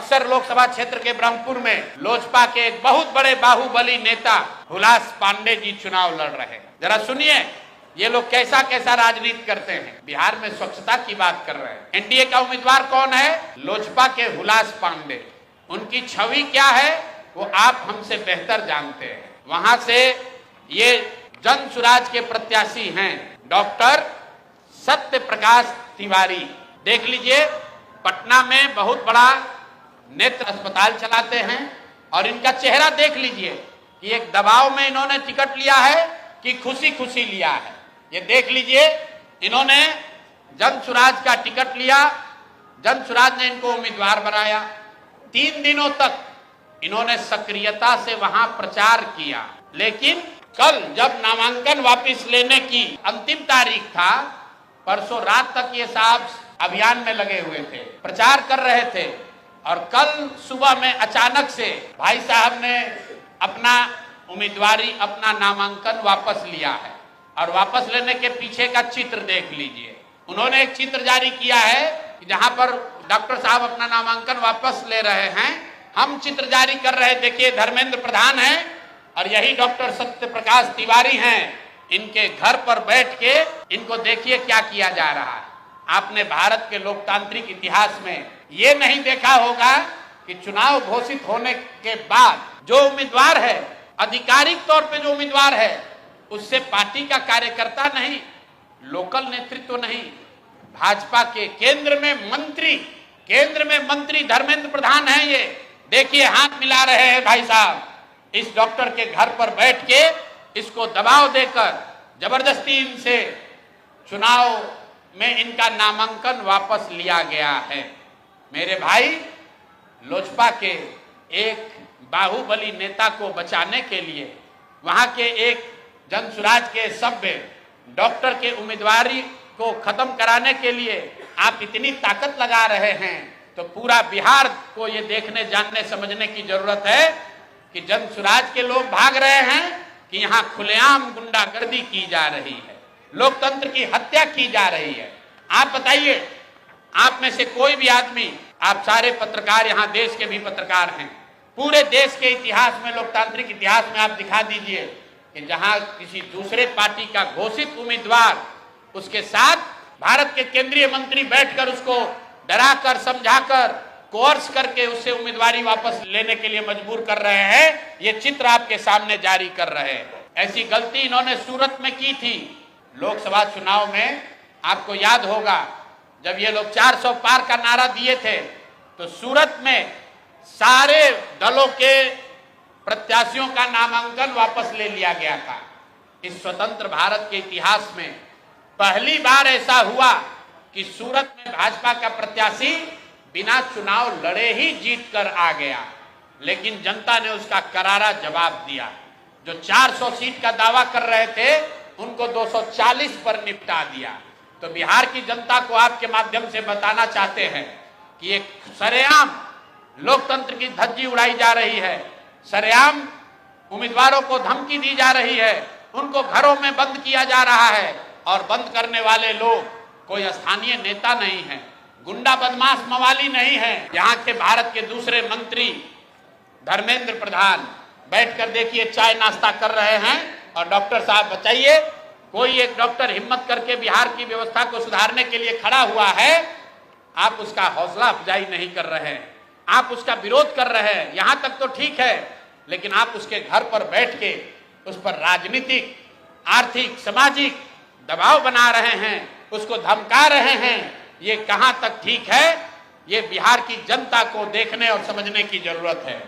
बक्सर लोकसभा क्षेत्र के ब्रह्मपुर में लोजपा के एक बहुत बड़े बाहुबली नेता हुलास पांडे जी चुनाव लड़ रहे हैं। जरा सुनिए ये लोग कैसा कैसा राजनीति करते हैं। बिहार में स्वच्छता की बात कर रहे हैं। एनडीए का उम्मीदवार कौन है? लोजपा के हुलास पांडे। उनकी छवि क्या है वो आप हमसे बेहतर जानते हैं। वहां से ये जन सुराज के प्रत्याशी हैं डॉक्टर सत्य प्रकाश तिवारी। देख लीजिए पटना में बहुत बड़ा नेत्र अस्पताल चलाते हैं और इनका चेहरा देख लीजिए कि एक दबाव में इन्होंने टिकट लिया है कि खुशी खुशी लिया है। ये देख लीजिए इन्होंने जन सुराज का टिकट लिया, जन सुराज ने इनको उम्मीदवार बनाया। 3 दिनों तक इन्होंने सक्रियता से वहां प्रचार किया, लेकिन कल जब नामांकन वापस लेने की अंतिम तारीख था, परसों रात तक ये साहब अभियान में लगे हुए थे, प्रचार कर रहे थे और कल सुबह में अचानक से भाई साहब ने अपना उम्मीदवारी, अपना नामांकन वापस लिया है। और वापस लेने के पीछे का चित्र देख लीजिए। उन्होंने एक चित्र जारी किया है कि जहां पर डॉक्टर साहब अपना नामांकन वापस ले रहे हैं, हम चित्र जारी कर रहे हैं। देखिए धर्मेंद्र प्रधान हैं और यही डॉक्टर सत्य प्रकाश तिवारी हैं। इनके घर पर बैठ के इनको देखिए क्या किया जा रहा है। आपने भारत के लोकतांत्रिक इतिहास में ये नहीं देखा होगा कि चुनाव घोषित होने के बाद जो उम्मीदवार है, आधिकारिक तौर पे जो उम्मीदवार है, उससे पार्टी का कार्यकर्ता नहीं, लोकल नेतृत्व नहीं, भाजपा के केंद्र में मंत्री धर्मेंद्र प्रधान हैं। ये देखिए हाथ मिला रहे हैं भाई साहब इस डॉक्टर के घर पर बैठ के। इसको दबाव देकर जबरदस्ती इनसे चुनाव में इनका नामांकन वापस लिया गया है। मेरे भाई, लोजपा के एक बाहुबली नेता को बचाने के लिए, वहां के एक जनसुराज के सभ्य डॉक्टर के उम्मीदवारी को खत्म कराने के लिए आप इतनी ताकत लगा रहे हैं, तो पूरा बिहार को ये देखने, जानने, समझने की जरूरत है कि जनसुराज के लोग भाग रहे हैं कि यहाँ खुलेआम गुंडागर्दी की जा रही है, लोकतंत्र की हत्या की जा रही है। आप बताइए, आप में से कोई भी आदमी, आप सारे पत्रकार, यहाँ देश के भी पत्रकार हैं, पूरे देश के इतिहास में, लोकतांत्रिक इतिहास में आप दिखा दीजिए कि जहां किसी दूसरे पार्टी का घोषित उम्मीदवार, उसके साथ भारत के केंद्रीय मंत्री बैठकर उसको डराकर, समझाकर, कोर्स करके उससे उम्मीदवारी वापस लेने के लिए मजबूर कर रहे हैं। ये चित्र आपके सामने जारी कर रहे हैं। ऐसी गलती इन्होंने सूरत में की थी लोकसभा चुनाव में। आपको याद होगा जब ये लोग 400 पार का नारा दिए थे, तो सूरत में सारे दलों के प्रत्याशियों का नामांकन वापस ले लिया गया था। इस स्वतंत्र भारत के इतिहास में पहली बार ऐसा हुआ कि सूरत में भाजपा का प्रत्याशी बिना चुनाव लड़े ही जीत कर आ गया, लेकिन जनता ने उसका करारा जवाब दिया। जो 400 सीट का दावा कर रहे थे उनको 240 पर निपटा दिया। तो बिहार की जनता को आपके माध्यम से बताना चाहते हैं कि एक सरेआम लोकतंत्र की धज्जी उड़ाई जा रही है, सरेआम उम्मीदवारों को धमकी दी जा रही है, उनको घरों में बंद किया जा रहा है। और बंद करने वाले लोग कोई स्थानीय नेता नहीं है, गुंडा बदमाश मवाली नहीं है। यहाँ के भारत के दूसरे मंत्री धर्मेंद्र प्रधान बैठकर देखिए चाय नाश्ता कर रहे हैं। और डॉक्टर साहब बताइए, कोई एक डॉक्टर हिम्मत करके बिहार की व्यवस्था को सुधारने के लिए खड़ा हुआ है, आप उसका हौसला अफजाई नहीं कर रहे हैं, आप उसका विरोध कर रहे हैं। यहां तक तो ठीक है, लेकिन आप उसके घर पर बैठ के उस पर राजनीतिक, आर्थिक, सामाजिक दबाव बना रहे हैं, उसको धमका रहे हैं। ये कहां तक ठीक है? ये बिहार की जनता को देखने और समझने की जरूरत है।